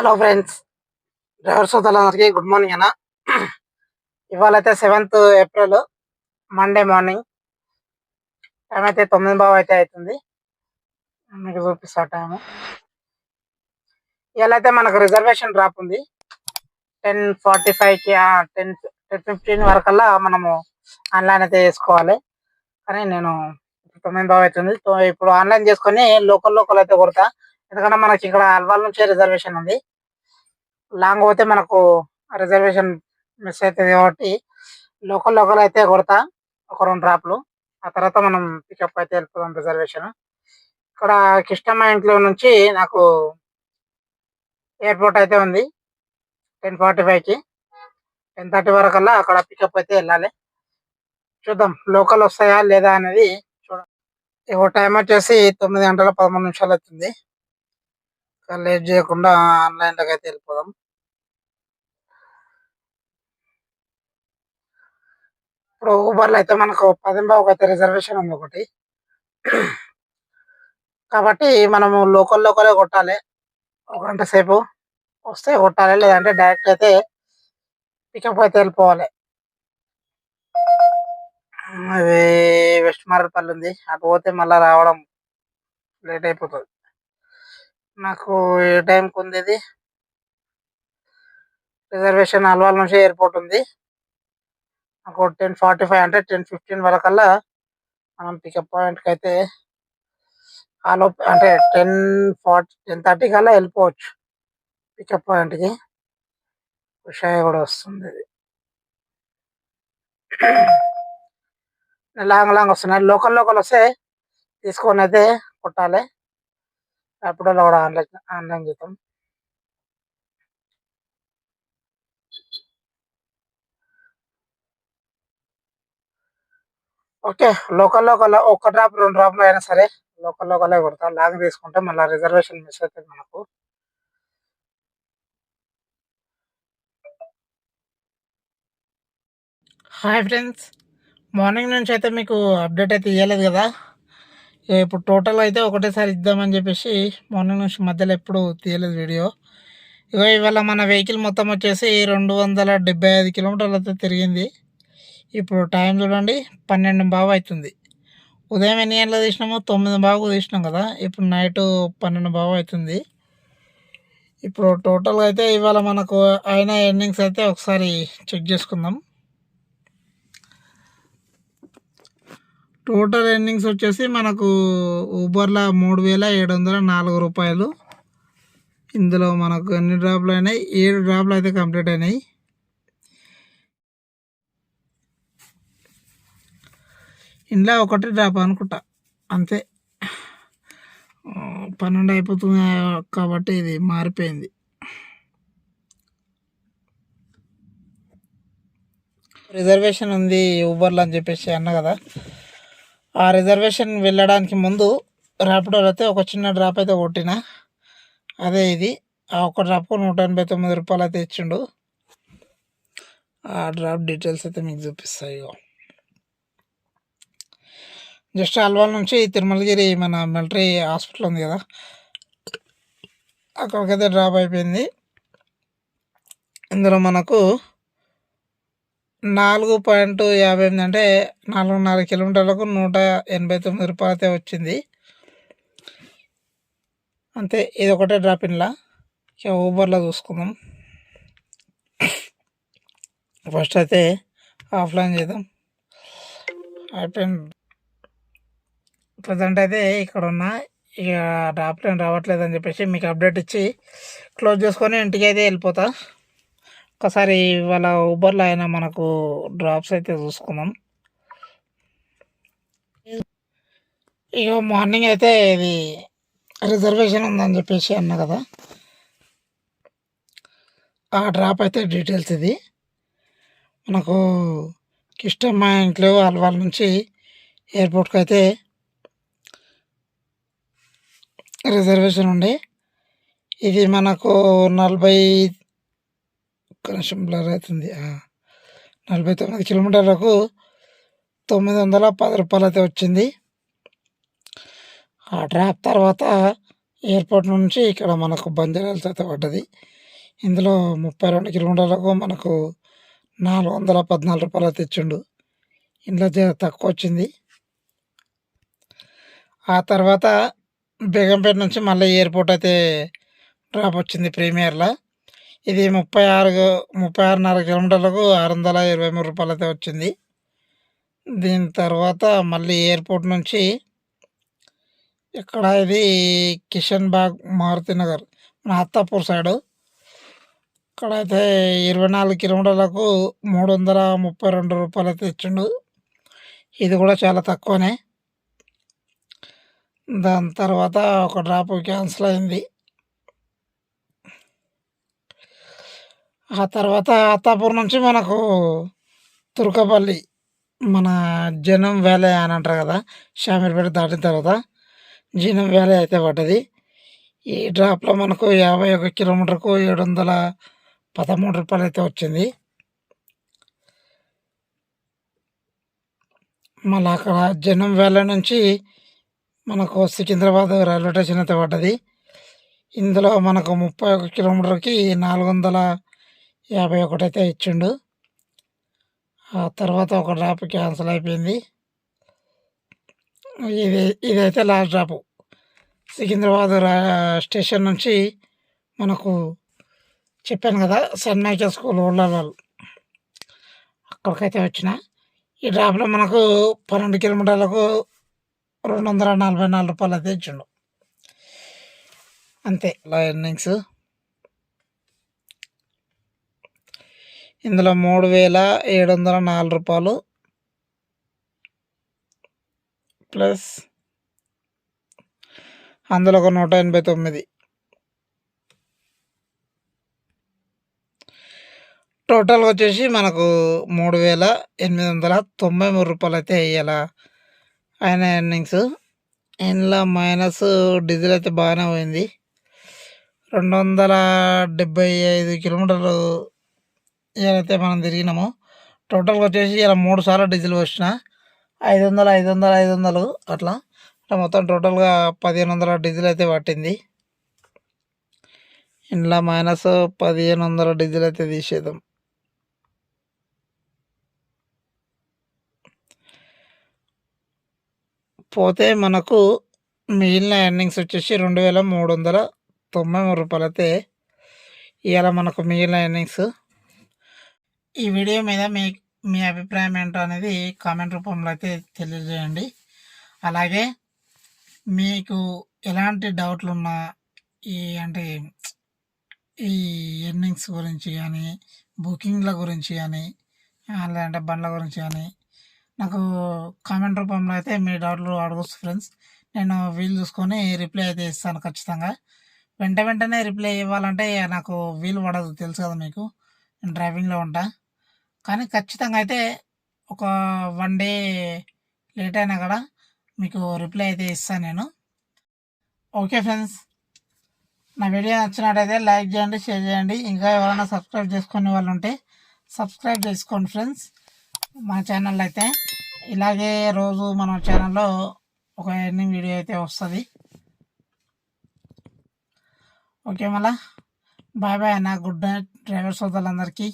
Hello friends, driver సోదరులందరికీ good morning అన్న. ఇవాళ అయితే 7th April Monday morning. Time అయితే 9:15 అయితే అవుతుంది. మీకు చూపిస్తా టైము. ఇవాళ అయితే మనకు రిజర్వేషన్ డ్రాప్ ఉంది 10:45కి 10:15 వరకల్లా మనము ఆన్లైన్ అయితే చేసుకోవాలి. కానీ నేను 9:15 అవుతుంది. సో ఇప్పుడు ఆన్లైన్ చేసుకొని లోకల్ అయితే కొడతా. ఎందుకంటే మనకి ఇక్కడ అల్వాల్ నుంచే రిజర్వేషన్ ఉంది. లాంగ్ పోతే మనకు రిజర్వేషన్ మిస్ అవుతుంది కాబట్టి లోకల్ అయితే కొడతా ఒక 2 డ్రాప్లు. ఆ తర్వాత మనం పికప్ అయితే వెళ్ళిపోదాం రిజర్వేషన్. ఇక్కడ కిష్టమ్మ ఇంట్లో నుంచి నాకు ఎయిర్పోర్ట్ అయితే ఉంది 10:45కి. 10:30 వరకల్లా అక్కడ పికప్ అయితే వెళ్ళాలి. చూద్దాం లోకల్ వస్తాయా లేదా అనేది చూద్దాం. ఇప్పుడు టైం వచ్చేసి 9:13 అవుతుంది. లేట్ చేయకుండా ఆన్లైన్లోకి అయితే వెళ్ళిపోదాం. ఇప్పుడు ఊబర్లో అయితే మనకు 10:15కి అయితే రిజర్వేషన్ ఉంది ఒకటి. కాబట్టి మనము లోకలే కొట్టాలి. ఒక గంట సేపు వస్తే కొట్టాలి, లేదంటే డైరెక్ట్ అయితే పికప్ అయితే వెళ్ళిపోవాలి. అది వెస్ట్ మారేడుపల్లి ఉంది, అటు పోతే మళ్ళీ రావడం లేట్ అయిపోతుంది. నాకు ఏ టైంకి ఉంది ఇది రిజర్వేషన్? అల్వాల్ నుంచి ఎయిర్పోర్ట్ ఉంది. నాకు 10:45 అంటే 10:15 వరకల్లా మనం పికప్ పాయింట్కి అయితే అంటే 10:30 కల్లా వెళ్ళిపోవచ్చు పికప్ పాయింట్కి. ఉషాయ కూడా వస్తుంది. లాంగ్ వస్తున్నాయి. లోకల్ వస్తే తీసుకొని అయితే కొట్టాలి. అప్పుడు కూడా ఆన్లైన్ చేద్దాం. ఓకే, లోకల్ ఒక్క డ్రాప్ 2 డ్రాప్లు అయినా సరే లోకలే కొడతా. లాంగ్ తీసుకుంటే మళ్ళీ రిజర్వేషన్ మిస్ అవుతుంది మనకు. హాయ్ ఫ్రెండ్స్, మార్నింగ్ నుంచి అయితే మీకు అప్డేట్ అయితే ఇవ్వలేదు కదా. ఇప్పుడు టోటల్ అయితే ఒకటేసారి ఇద్దామని చెప్పేసి మార్నింగ్ నుంచి మధ్యలో ఎప్పుడు తీయలేదు వీడియో. ఇవాళ మన వెహికల్ మొత్తం వచ్చేసి 275 కిలోమీటర్లు అయితే తిరిగింది. ఇప్పుడు టైం చూడండి 12:15 అవుతుంది. ఉదయం ఎన్ని గంటలు తీసినాము? 9:15 తీసినాం కదా. ఇప్పుడు నైట్ 12:15 అవుతుంది. ఇప్పుడు టోటల్గా అయితే ఇవాళ మనకు అయిన ఎర్నింగ్స్ అయితే ఒకసారి చెక్ చేసుకుందాం. టోటల్ ఎర్నింగ్స్ వచ్చేసి మనకు ఊబర్లో 3,704 రూపాయలు. ఇందులో మనకు ఎన్ని డ్రాప్లు అయినాయి? 7 డ్రాప్లు అయితే కంప్లీట్ అయినాయి. ఇంట్లో ఒకటి డ్రాప్ అనుకుంటా, అంతే. 12 అయిపోతుంది కాబట్టి ఇది మారిపోయింది. రిజర్వేషన్ ఉంది ఊబర్లో అని చెప్పేసి అన్న కదా. ఆ రిజర్వేషన్ వెళ్ళడానికి ముందు ర్యాపిడోలో అయితే ఒక చిన్న డ్రాప్ అయితే కొట్టిన. అదే ఇది. ఆ ఒక్క డ్రాప్ 189 రూపాయలు అయితే ఇచ్చిండు. ఆ డ్రాప్ డీటెయిల్స్ అయితే మీకు చూపిస్తాయి. జస్ట్ అల్వాల్ నుంచి తిరుమలగిరి మన మిలిటరీ హాస్పిటల్ ఉంది కదా, అక్కడికైతే డ్రాప్ అయిపోయింది. ఇందులో మనకు 4.58 అంటే 4.5 కిలోమీటర్లకు 189 రూపాయలు అయితే వచ్చింది. అంతే, ఇది ఒకటే డ్రాప్. ఇన్లా ఇక ఊబర్లో చూసుకుందాం. ఫస్ట్ అయితే ఆఫ్లైన్ చేద్దాం. అయిపోయింది. ప్రజెంట్ అయితే ఇక్కడ ఉన్నా. ఇక డ్రాప్ లైన్ రావట్లేదు అని చెప్పేసి మీకు అప్డేట్ ఇచ్చి క్లోజ్ చేసుకొని ఇంటికి అయితే వెళ్ళిపోతా. ఒకసారి ఇవాళ ఊబర్లో అయినా మనకు డ్రాప్స్ అయితే చూసుకుందాం. ఇక మార్నింగ్ అయితే ఇది రిజర్వేషన్ ఉందని చెప్పేసి అన్నా కదా, ఆ డ్రాప్ అయితే డీటెయిల్స్ ఇది. మనకు కిష్టమ్మ ఇంట్లో అల్వాల్ నుంచి ఎయిర్పోర్ట్కి అయితే రిజర్వేషన్ ఉండే. ఇది మనకు 40 నిమిషం బ్లర్ అవుతుంది 49 కిలోమీటర్లకు 910 రూపాయలు అయితే వచ్చింది. ఆ డ్రాప్ తర్వాత ఎయిర్పోర్ట్ నుంచి ఇక్కడ మనకు బంజారాల్స్ అయితే పడ్డది. ఇందులో 32 కిలోమీటర్లకు మనకు ₹414 అయితే ఇచ్చిండు. ఇందులో తక్కువ వచ్చింది. ఆ తర్వాత బేగంపేట నుంచి మళ్ళీ ఎయిర్పోర్ట్ అయితే డ్రాప్ వచ్చింది ప్రీమియర్లో. ఇది 36.5 కిలోమీటర్లకు ₹623 అయితే వచ్చింది. దీని తర్వాత మళ్ళీ ఎయిర్పోర్ట్ నుంచి ఇక్కడ ఇది కిషన్ బాగ్ మారుతినగర్ మన అత్తాపూర్ సైడు. ఇక్కడైతే 24 కిలోమీటర్లకు ₹332 అయితే ఇచ్చిండు. ఇది కూడా చాలా తక్కువనే. దాని తర్వాత ఒక డ్రాప్ క్యాన్సిల్ అయింది. ఆ తర్వాత అత్తాపూర్ నుంచి మనకు తుర్కపల్లి మన జనం వ్యాలీ అని అంటారు కదా, షామీర్పేట దాటిన తర్వాత జీనం వ్యాలీ అయితే పడ్డది. ఈ డ్రాప్లో మనకు 51 కిలోమీటర్కు ₹713 అయితే వచ్చింది. మళ్ళీ అక్కడ జనం వ్యాలీ నుంచి మనకు సికింద్రాబాద్ రైల్వే స్టేషన్ అయితే పడ్డది. ఇందులో మనకు 31 కిలోమీటర్కి ₹451 అయితే ఇచ్చిండు. ఆ తర్వాత ఒక డ్రాప్ క్యాన్సిల్ అయిపోయింది. ఇదైతే లాస్ట్ డ్రాపు. సికింద్రాబాద్ స్టేషన్ నుంచి మనకు చెప్పాను కదా సెయింట్ మైకేల్ స్కూల్ వాళ్ళు అక్కడికైతే వచ్చిన. ఈ డ్రాప్లో మనకు 12 కిలోమీటర్లకు ₹244 అయితే ఇచ్చిండు. అంతే ఇలా ఎర్నింగ్స్. ఇందులో ₹3,704 ప్లస్ అందులో ఒక 189. టోటల్గా వచ్చేసి మనకు ₹3,893 అయితే వేయాల ఆయన ఎర్నింగ్స్. ఇందులో మైనస్ డీజిల్ అయితే బాగానే పోయింది. 275 కిలోమీటర్లు ఏదైతే మనం తిరిగినామో. టోటల్గా వచ్చేసి ఇలా 3 సార్లు డీజిల్ వచ్చిన 500 500 500 అట్లా మొత్తం టోటల్గా 1,500 డీజిల్ అయితే పట్టింది. ఇందులో మైనస్ 1,500 డీజిల్ అయితే తీసేద్దాం. పోతే మనకు మిగిలిన ఎర్నింగ్స్ వచ్చేసి ₹2,393 అయితే ఇవాళ మనకు మిగిలిన ఎర్నింగ్స్. ఈ వీడియో మీద మీ అభిప్రాయం ఏంటో అనేది కామెంట్ రూపంలో అయితే తెలియజేయండి. అలాగే మీకు ఎలాంటి డౌట్లు ఉన్నా అంటే ఈ ఎర్నింగ్స్ గురించి కానీ, బుకింగ్ల గురించి కానీ, లేదంటే బండ్ల గురించి కానీ నాకు కామెంట్ రూపంలో అయితే మీ డౌట్లు అడగచ్చు ఫ్రెండ్స్. నేను వీలు చూసుకొని రిప్లై అయితే ఇస్తాను ఖచ్చితంగా. వెంటనే రిప్లై ఇవ్వాలంటే నాకు వీలు పడదు, తెలుసు కదా మీకు. నేను డ్రైవింగ్లో ఉంటా. కానీ ఖచ్చితంగా అయితే ఒక 1 డే లేట్ అయినా కూడా మీకు రిప్లై అయితే ఇస్తాను నేను. ఓకే ఫ్రెండ్స్, నా వీడియో నచ్చినట్టయితే లైక్ చేయండి, షేర్ చేయండి. ఇంకా ఎవరైనా సబ్స్క్రైబ్ చేసుకునే వాళ్ళు ఉంటే సబ్స్క్రైబ్ చేసుకోండి ఫ్రెండ్స్ మన ఛానల్ అయితే. ఇలాగే రోజు మన ఛానల్లో ఒక ఎర్నింగ్ వీడియో అయితే వస్తుంది. ఓకే, మళ్ళా బాయ్ బాయ్ అన్న. గుడ్ నైట్ డ్రైవర్ సోదరులందరికీ.